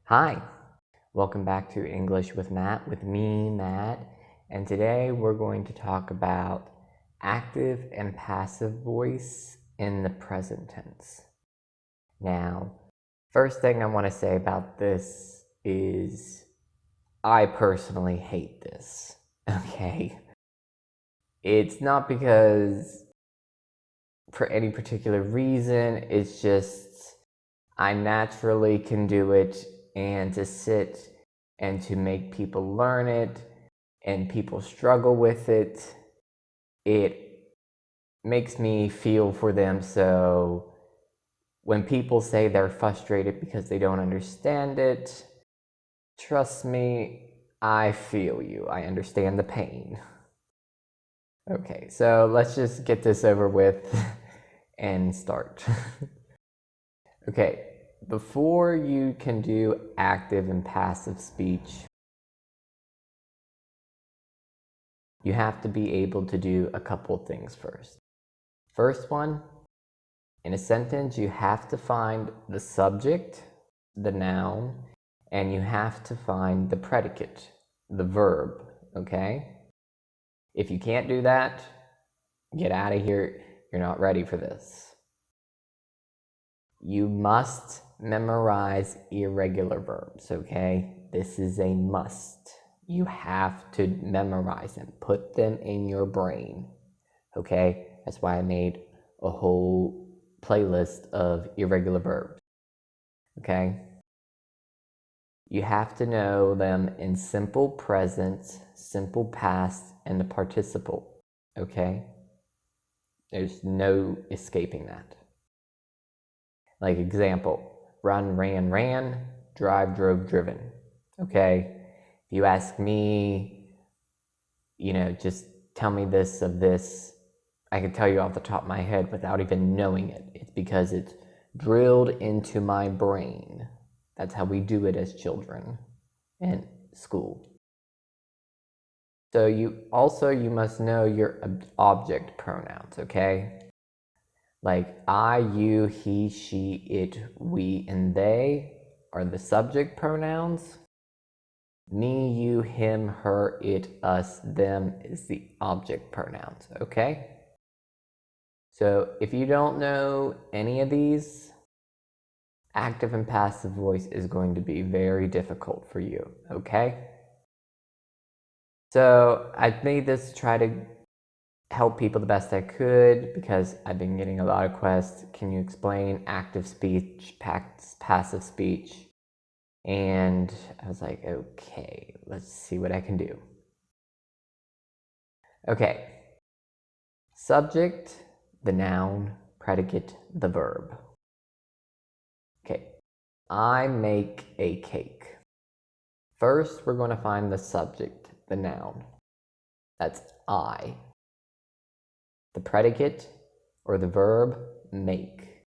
Hi, welcome back to English with Matt, with me, Matt, and today we're going to talk about active and passive voice in the present tense. Now, first thing I want to say about this is I personally hate this, okay? It's not because for any particular reason, it's just I naturally can do it, and to sit and to make people learn it and people struggle with it makes me feel for them. So when people say they're frustrated because they don't understand it, trust me, I feel you. I understand the pain. Okay, so let's just get this over with and start. Okay, before you can do active and passive speech, you have to be able to do a couple things first. First one, in a sentence, you have to find the subject, the noun, and you have to find the predicate, the verb, okay? If you can't do that, get out of here. You're not ready for this. You must memorize irregular verbs, okay? This is a must. You have to memorize them. Put them in your brain, okay? That's why I made a whole playlist of irregular verbs, okay? You have to know them in simple present, simple past, and the participle, okay? There's no escaping that. Like example, run, ran, drive, drove, driven, okay? If you ask me, just tell me this of this, I can tell you off the top of my head without even knowing it. It's because it's drilled into my brain. That's how we do it as children in school. So you must know your object pronouns, okay? Like I, you, he, she, it, we, and they are the subject pronouns. Me, you, him, her, it, us, them is the object pronouns, okay? So if you don't know any of these, active and passive voice is going to be very difficult for you, okay? So I made this to try to help people the best I could because I've been getting a lot of requests. Can you explain active speech, passive speech? And I was like, okay, let's see what I can do. Okay, subject, the noun, predicate, the verb. Okay, I make a cake. First, we're going to find the subject, the noun. That's I. The predicate, or the verb, make.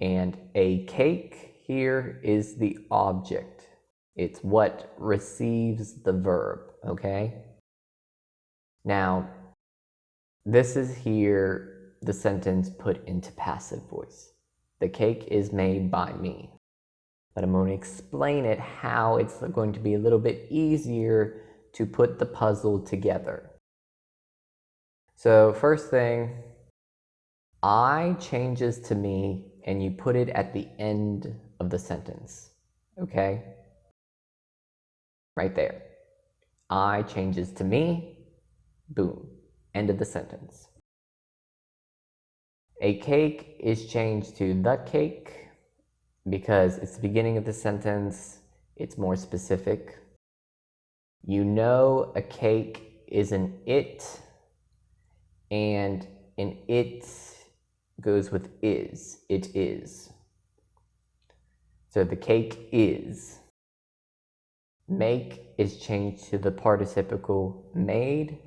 And a cake here is the object. It's what receives the verb, okay? Now, this is here the sentence put into passive voice. The cake is made by me. But I'm going to explain it how it's going to be a little bit easier to put the puzzle together. So first thing, I changes to me, and you put it at the end of the sentence, okay? Right there. I changes to me, boom, end of the sentence. A cake is changed to the cake because it's the beginning of the sentence, it's more specific. You know a cake is an it, and an it goes with is. It is. So the cake is. Make is changed to the participial made.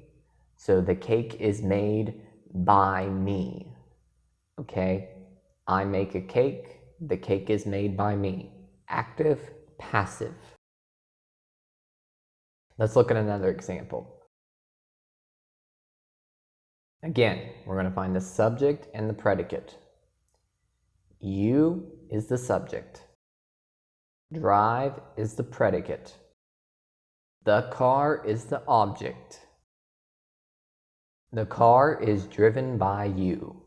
So the cake is made by me. Okay? I make a cake. The cake is made by me. Active, passive. Let's look at another example. Again, we're going to find the subject and the predicate. You is the subject. Drive is the predicate. The car is the object. The car is driven by you.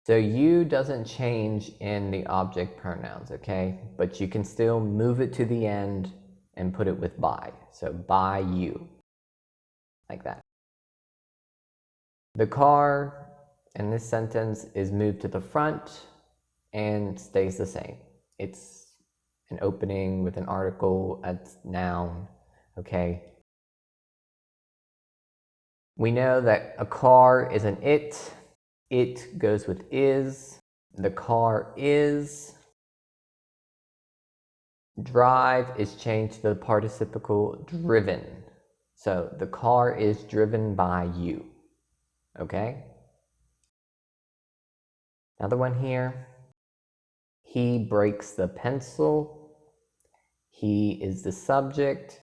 So you doesn't change in the object pronouns, okay? But you can still move it to the end and put it with by. So by you, like that. The car in this sentence is moved to the front and stays the same. It's an opening with an article, a noun, okay? We know that a car is an it. It goes with is. The car is. Drive is changed to the participle driven. So the car is driven by you. Okay? Another one here. He breaks the pencil. He is the subject.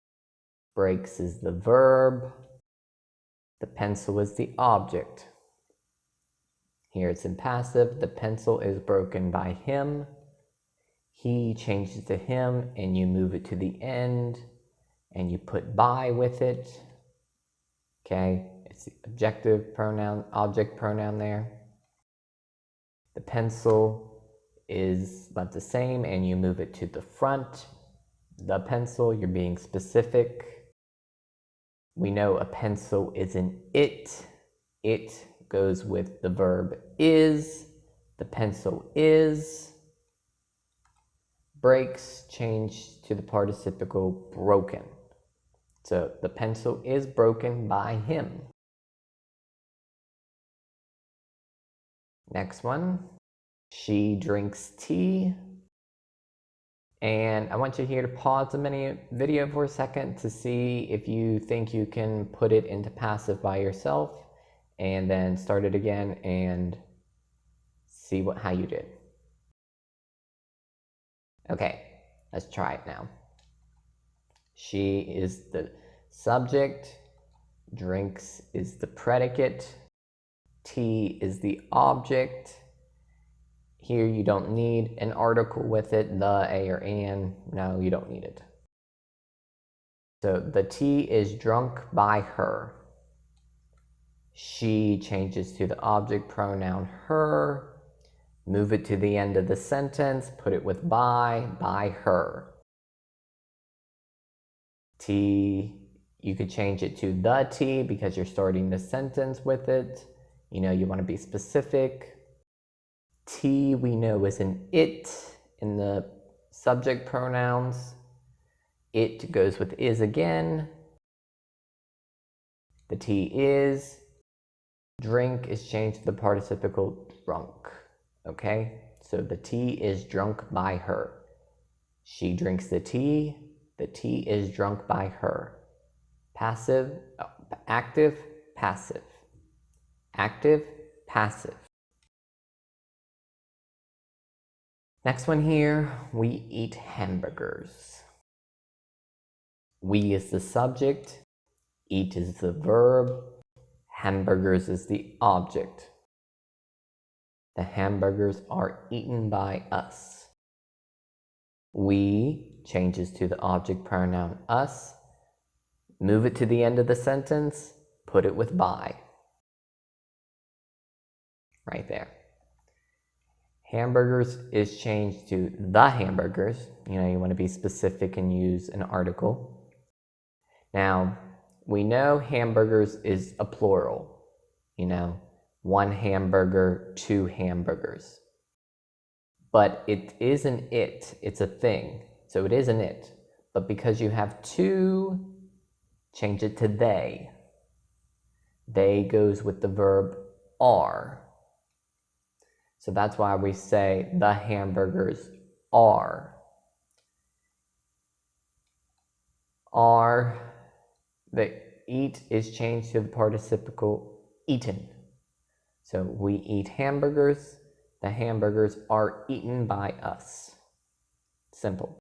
Breaks is the verb. The pencil is the object. Here it's in passive. The pencil is broken by him. He changes to him and you move it to the end and you put by with it. Okay, it's the objective pronoun, object pronoun there. The pencil is about the same and you move it to the front. The pencil, you're being specific. We know a pencil is an it. It goes with the verb is. The pencil is. Breaks change to the participle broken. So the pencil is broken by him. Next one. She drinks tea. And I want you here to pause the video for a second to see if you think you can put it into passive by yourself, and then start it again and see how you did. Okay, let's try it now. She is the subject, drinks is the predicate, tea is the object. Here you don't need an article with it, the, a, or an. No, you don't need it. So the tea is drunk by her. She changes to the object pronoun her. Move it to the end of the sentence, put it with by her. Tea, you could change it to the tea because you're starting the sentence with it. You know, you want to be specific. Tea, we know, is an it in the subject pronouns. It goes with is again. The tea is. Drink is changed to the participle drunk. Okay, so the tea is drunk by her. She drinks the tea is drunk by her. Passive, active, passive. Active, passive. Next one here, we eat hamburgers. We is the subject, eat is the verb, hamburgers is the object. The hamburgers are eaten by us. We changes to the object pronoun us. Move it to the end of the sentence, put it with by. Right there. Hamburgers is changed to the hamburgers. You know, you want to be specific and use an article. Now, we know hamburgers is a plural. You know, one hamburger, two hamburgers. But it isn't it, it's a thing. So it isn't it. But because you have two, change it to they. They goes with the verb are. So that's why we say the hamburgers are. Are, the eat is changed to the participle eaten. So we eat hamburgers. The hamburgers are eaten by us. Simple.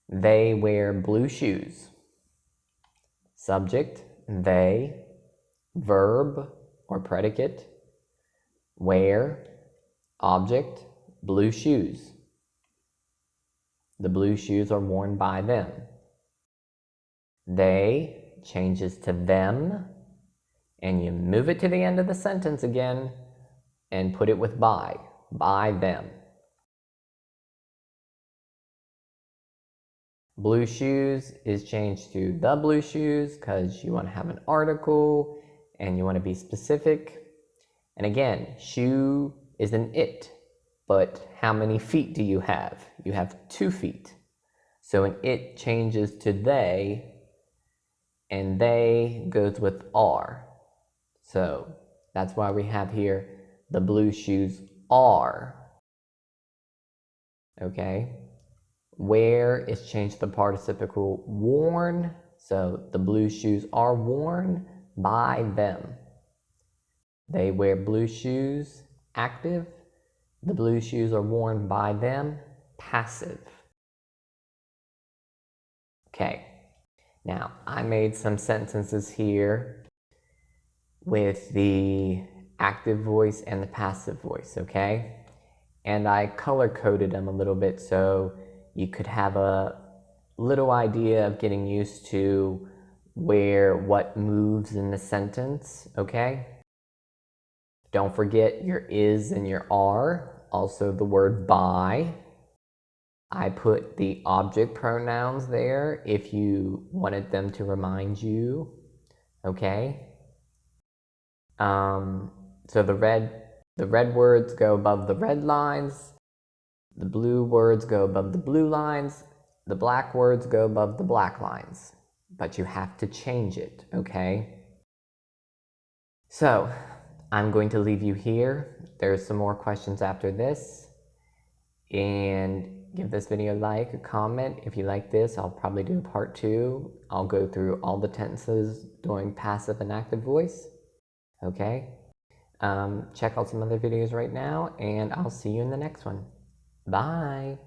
They wear blue shoes. Subject, they. Verb or predicate, wear. Object, blue shoes. The blue shoes are worn by them. They changes to them, and you move it to the end of the sentence again and put it with by them. Blue shoes is changed to the blue shoes because you want to have an article and you want to be specific. And again, shoe is an it, but how many feet do you have? You have 2 feet. So an it changes to they, and they goes with are. So that's why we have here the blue shoes are. Okay? Wear is changed to the participle worn. So the blue shoes are worn by them. They wear blue shoes, active. The blue shoes are worn by them, passive. Okay, now I made some sentences here with the active voice and the passive voice, okay? And I color-coded them a little bit so you could have a little idea of getting used to what moves in the sentence, okay? Don't forget your is and your are, also the word by. I put the object pronouns there if you wanted them to remind you, okay? So the red words go above the red lines, the blue words go above the blue lines, the black words go above the black lines, but you have to change it, okay? So, I'm going to leave you here. There's some more questions after this. And give this video a like, a comment. If you like this, I'll probably do part 2. I'll go through all the tenses doing passive and active voice. Okay? Check out some other videos right now, and I'll see you in the next one. Bye!